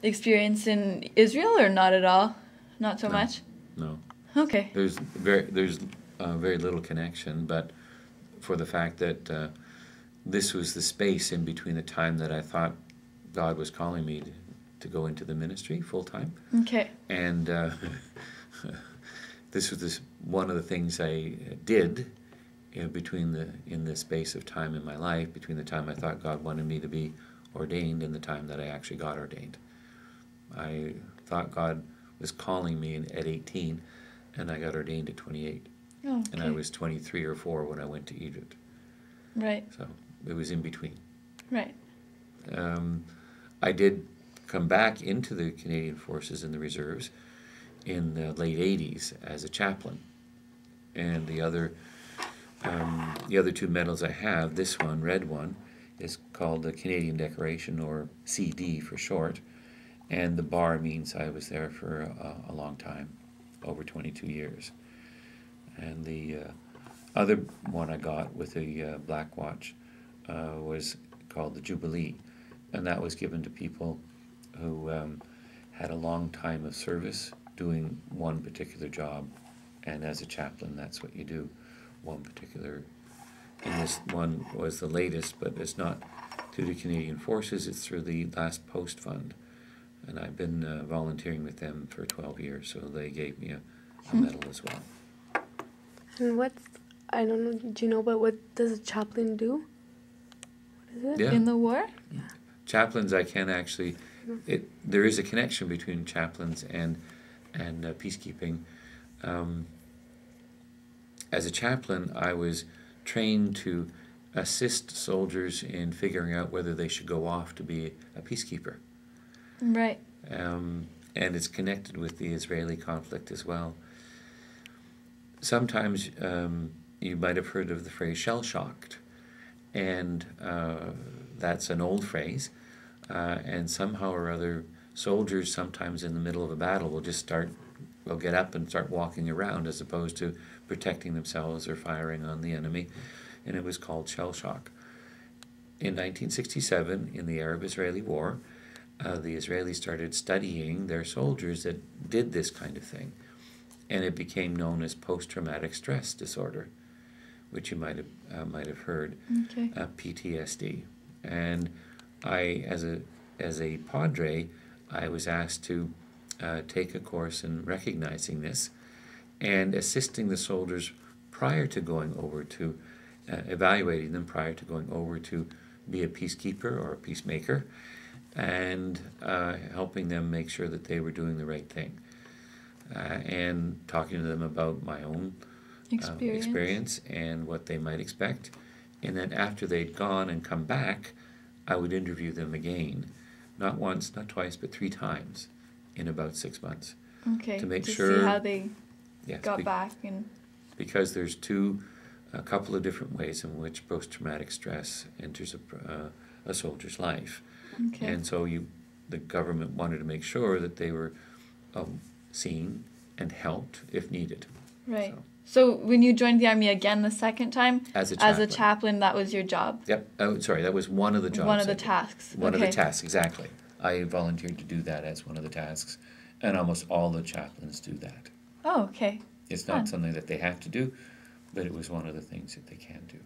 experience in Israel, or not at all? Not so much? No. Okay. There's very little connection, but for the fact that this was the space in between the time that I thought God was calling me to go into the ministry full time. Okay. And this was one of the things I did in the space of time in my life, between the time I thought God wanted me to be ordained and the time that I actually got ordained. I thought God was calling me at 18, and I got ordained at 28. Oh, okay. And I was 23 or 4 when I went to Egypt. Right. So it was in between. Right. I did come back into the Canadian Forces in the reserves in the late 80s as a chaplain. And the other two medals I have, this one, red one, is called the Canadian Decoration, or CD for short. And the bar means I was there for a long time, over 22 years. And the other one I got with the Black Watch was called the Jubilee. And that was given to people who had a long time of service doing one particular job. And as a chaplain, that's what you do, one particular. And this one was the latest, but it's not through the Canadian Forces, it's through the Last Post Fund. And I've been volunteering with them for 12 years, so they gave me a medal as well. And I don't know, do you know, but what does a chaplain do? What is it? Yeah. In the war? Yeah. Chaplains, I can actually, there is a connection between chaplains and peacekeeping. As a chaplain, I was trained to assist soldiers in figuring out whether they should go off to be a peacekeeper. Right. And it's connected with the Israeli conflict as well. Sometimes you might have heard of the phrase shell-shocked, and that's an old phrase, and somehow or other soldiers sometimes in the middle of a battle will get up and start walking around as opposed to protecting themselves or firing on the enemy, and it was called shell shock. In 1967, in the Arab-Israeli War, the Israelis started studying their soldiers that did this kind of thing, and it became known as post-traumatic stress disorder, which you might have heard, Okay. PTSD. And I, as a padre, I was asked to take a course in recognizing this and assisting the soldiers prior to going over to, evaluating them prior to going over to be a peacekeeper or a peacemaker, and helping them make sure that they were doing the right thing, and talking to them about my own experience and what they might expect. And then after they'd gone and come back, I would interview them again, not once, not twice, but 3 times in about 6 months. Okay. To make to sure, see how they yes, got back. And because there's a couple of different ways in which post-traumatic stress enters a soldier's life. Okay. And so the government wanted to make sure that they were seen and helped if needed. Right. So when you joined the Army again the second time, As a chaplain, that was your job? Yep. Oh, sorry, that was one of the jobs. One of the I did. tasks. One okay. of the tasks, exactly. I volunteered to do that as one of the tasks, and almost all the chaplains do that. Oh, okay. It's not something that they have to do, but it was one of the things that they can do.